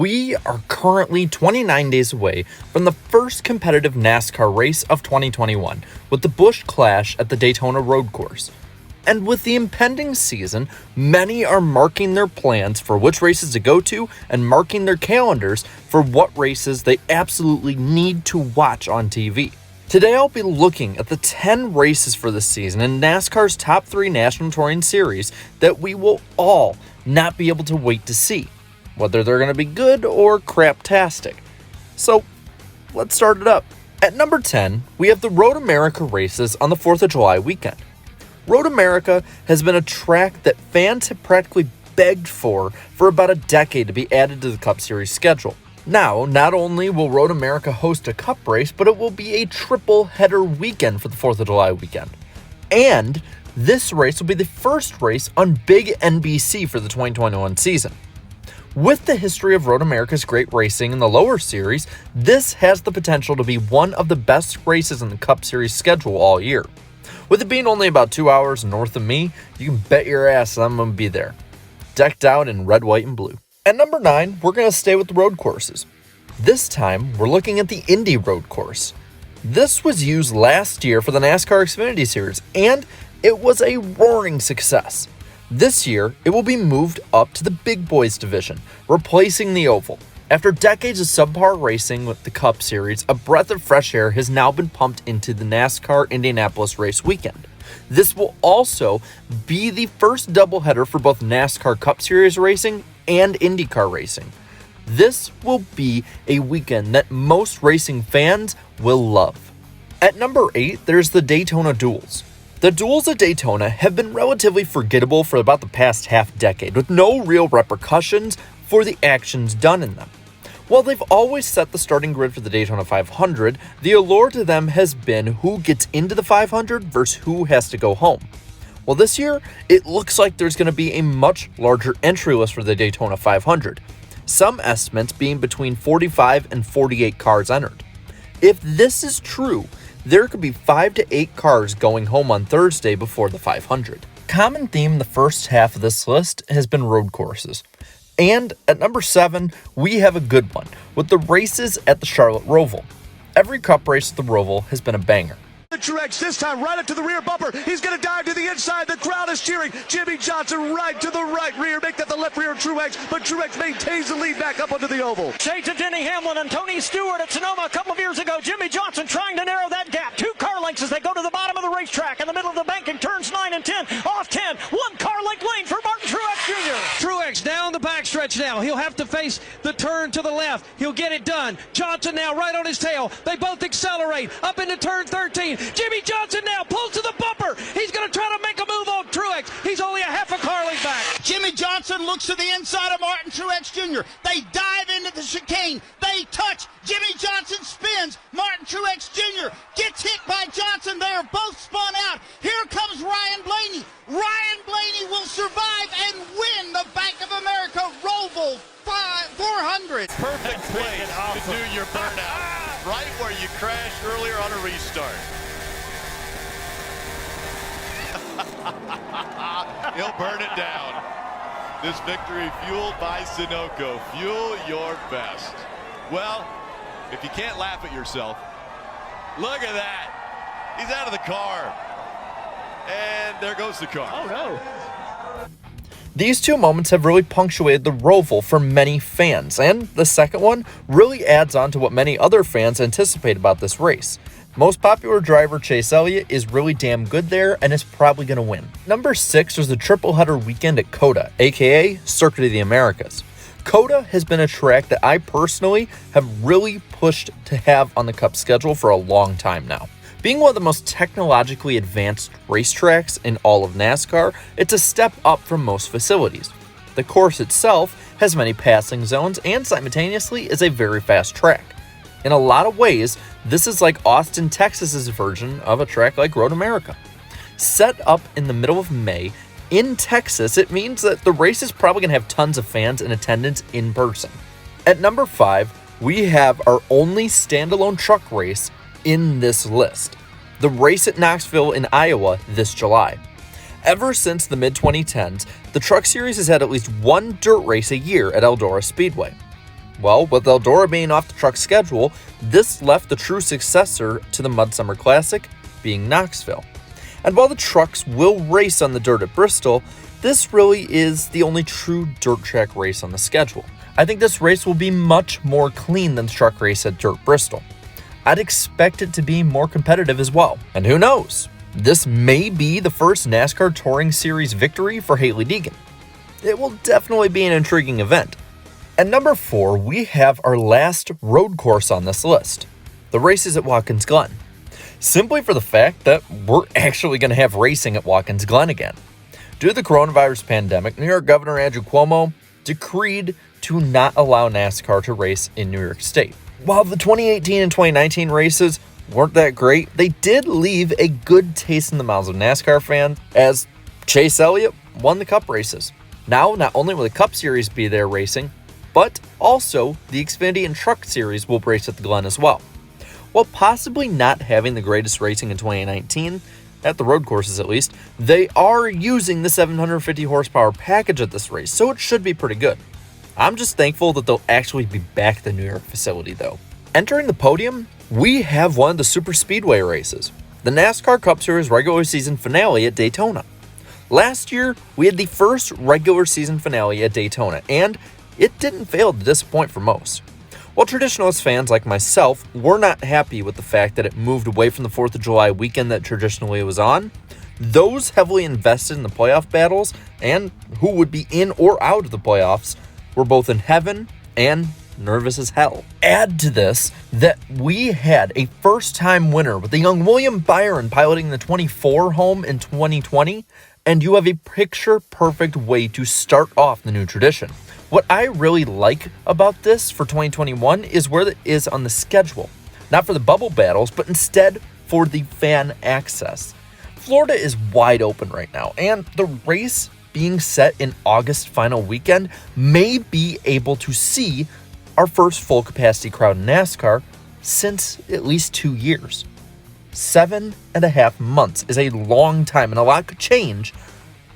We are currently 29 days away from the first competitive NASCAR race of 2021 with the Busch Clash at the Daytona Road Course. And with the impending season, many are marking their plans for which races to go to and marking their calendars for what races they absolutely need to watch on TV. Today I'll be looking at the 10 races for the season in NASCAR's top 3 National Touring Series that we will all not be able to wait to see, whether they're going to be good or craptastic. So let's start it up. At number 10, we have the Road America races on the 4th of July weekend. Road America has been a track that fans have practically begged for about a decade to be added to the Cup Series schedule. Now, not only will Road America host a Cup race, but it will be a triple header weekend for the 4th of July weekend. And this race will be the first race on Big NBC for the 2021 season. With the history of Road America's great racing in the lower series, this has the potential to be one of the best races in the Cup Series schedule all year. With it being only about 2 hours north of me, you can bet your ass I'm going to be there, decked out in red, white, and blue. At number 9, we're going to stay with the road courses. This time, we're looking at the Indy Road Course. This was used last year for the NASCAR Xfinity Series, and it was a roaring success. This year, it will be moved up to the Big Boys division, replacing the Oval. After decades of subpar racing with the Cup Series, a breath of fresh air has now been pumped into the NASCAR Indianapolis race weekend. This will also be the first doubleheader for both NASCAR Cup Series racing and IndyCar racing. This will be a weekend that most racing fans will love. At number 8, there's the Daytona Duels. The duels at Daytona have been relatively forgettable for about the past half decade, with no real repercussions for the actions done in them. While they've always set the starting grid for the Daytona 500, the allure to them has been who gets into the 500 versus who has to go home. Well, this year, it looks like there's going to be a much larger entry list for the Daytona 500, some estimates being between 45 and 48 cars entered. If this is true, there could be 5 to 8 cars going home on Thursday before the 500. Common theme in the first half of this list has been road courses. And at number 7, we have a good one, with the races at the Charlotte Roval. Every Cup race at the Roval has been a banger. Truex this time right up to the rear bumper. He's going to dive to the inside. The crowd is cheering. Jimmy Johnson right to the right rear. Make that the left rear Truex, but Truex maintains the lead back up onto the oval. Shades of Denny Hamlin and Tony Stewart at Sonoma a couple of years ago. Jimmy Johnson trying to narrow that gap. 2 car lengths as they go to the bottom of the racetrack in the middle of the banking. Turns 9 and 10. Off 10. 1 car length lane for Martin Truex Jr. Truex down the backstretch now. He'll have to face the turn to the left. He'll get it done. Johnson now right on his tail. They both accelerate up into turn 13. Jimmy Johnson now pulls to the bumper. He's going to try to make a move on Truex. He's only a half a car length back. Jimmy Johnson looks to the inside of Martin Truex Jr. They dive into the chicane. They touch. Jimmy Johnson spins. Martin Truex Jr. gets hit by Johnson. They are both spun out. Here comes Ryan Blaney. Ryan Blaney will survive and win the Bank of America Roval 400. Perfect place to do your burnout. Right where you crashed earlier on a restart. He'll burn it down. This victory fueled by Sunoco. Fuel your best. Well, if you can't laugh at yourself, look at that. He's out of the car. And there goes the car. Oh, no. These 2 moments have really punctuated the Roval for many fans, and the second one really adds on to what many other fans anticipate about this race. Most popular driver Chase Elliott is really damn good there and is probably going to win. Number 6 was the triple header weekend at COTA, aka Circuit of the Americas. COTA has been a track that I personally have really pushed to have on the Cup schedule for a long time now. Being one of the most technologically advanced racetracks in all of NASCAR, it's a step up from most facilities. The course itself has many passing zones and simultaneously is a very fast track. In a lot of ways, this is like Austin, Texas's version of a track like Road America. Set up in the middle of May in Texas, it means that the race is probably going to have tons of fans in attendance in person. At number 5, we have our only standalone truck race in this list, the race at Knoxville in Iowa this July. Ever since the mid-2010s, the Truck Series has had at least one dirt race a year at Eldora Speedway. Well, with Eldora being off the truck schedule, this left the true successor to the Mudsummer Classic being Knoxville. And while the trucks will race on the dirt at Bristol, this really is the only true dirt track race on the schedule. I think this race will be much more clean than the truck race at Dirt Bristol. I'd expect it to be more competitive as well. And who knows? This may be the first NASCAR Touring Series victory for Hailie Deegan. It will definitely be an intriguing event. At number 4, we have our last road course on this list. The race is at Watkins Glen. Simply for the fact that we're actually going to have racing at Watkins Glen again. Due to the coronavirus pandemic, New York Governor Andrew Cuomo decreed to not allow NASCAR to race in New York State. While the 2018 and 2019 races weren't that great, they did leave a good taste in the mouths of NASCAR fans as Chase Elliott won the Cup races. Now, not only will the Cup Series be there racing, but also the Xfinity and Truck Series will race at the Glen as well. While possibly not having the greatest racing in 2019, at the road courses at least, they are using the 750 horsepower package at this race, so it should be pretty good. I'm just thankful that they'll actually be back at the New York facility though. Entering the podium, we have one of the Super Speedway races, the NASCAR Cup Series regular season finale at Daytona. Last year, we had the first regular season finale at Daytona, and it didn't fail to disappoint for most. While traditionalist fans like myself were not happy with the fact that it moved away from the 4th of July weekend that traditionally it was on, those heavily invested in the playoff battles and who would be in or out of the playoffs were both in heaven and nervous as hell. Add to this that we had a first-time winner with the young William Byron piloting the 24 home in 2020, and you have a picture-perfect way to start off the new tradition. What I really like about this for 2021 is where it is on the schedule. Not for the bubble battles, but instead for the fan access. Florida is wide open right now, and the race being set in August final weekend may be able to see our first full capacity crowd in NASCAR since at least 2 years. 7.5 months is a long time and a lot could change,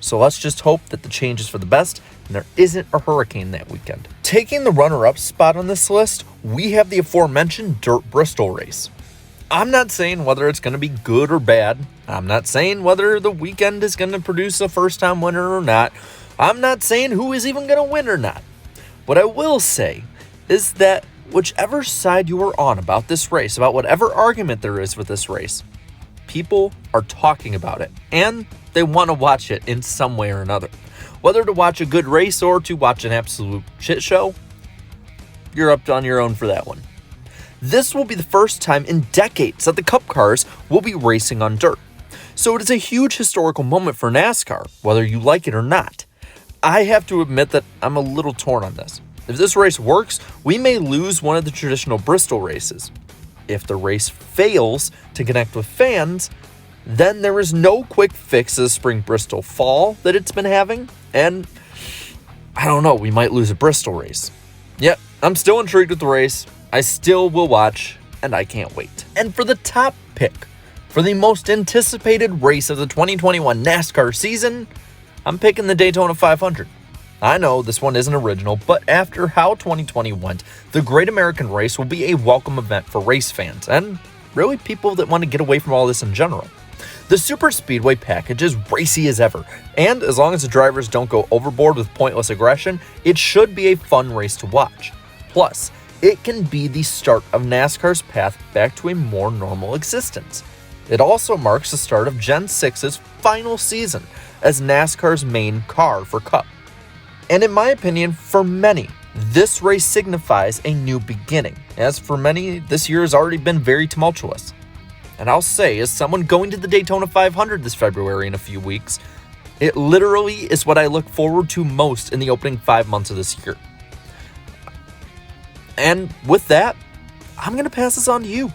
so let's just hope that the change is for the best and there isn't a hurricane that weekend. Taking the runner-up spot on this list, we have the aforementioned Dirt Bristol race. I'm not saying whether it's going to be good or bad. I'm not saying whether the weekend is going to produce a first-time winner or not. I'm not saying who is even going to win or not. What I will say is that whichever side you are on about this race, about whatever argument there is with this race, people are talking about it, and they want to watch it in some way or another. Whether to watch a good race or to watch an absolute shit show, you're up on your own for that one. This will be the first time in decades that the Cup cars will be racing on dirt. So it is a huge historical moment for NASCAR, whether you like it or not. I have to admit that I'm a little torn on this. If this race works, we may lose one of the traditional Bristol races. If the race fails to connect with fans, then there is no quick fix to the spring Bristol fall that it's been having, and I don't know, we might lose a Bristol race. Yep, I'm still intrigued with the race. I still will watch, and I can't wait. And for the top pick, for the most anticipated race of the 2021 NASCAR season, I'm picking the Daytona 500. I know this one isn't original, but after how 2020 went, the Great American Race will be a welcome event for race fans, and really people that want to get away from all this in general. The Super Speedway package is racy as ever, and as long as the drivers don't go overboard with pointless aggression, it should be a fun race to watch. Plus, it can be the start of NASCAR's path back to a more normal existence. It also marks the start of Gen 6's final season as NASCAR's main car for Cup. And in my opinion, for many, this race signifies a new beginning, as for many, this year has already been very tumultuous. And I'll say, as someone going to the Daytona 500 this February in a few weeks, it literally is what I look forward to most in the opening 5 months of this year. And with that, I'm going to pass this on to you.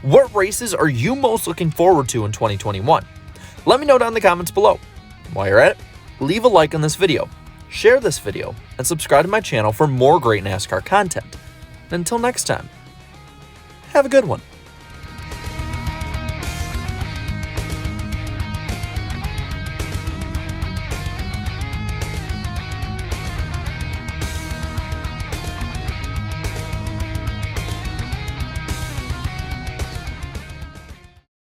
What races are you most looking forward to in 2021? Let me know down in the comments below. While you're at it, leave a like on this video, share this video, and subscribe to my channel for more great NASCAR content. And until next time, have a good one.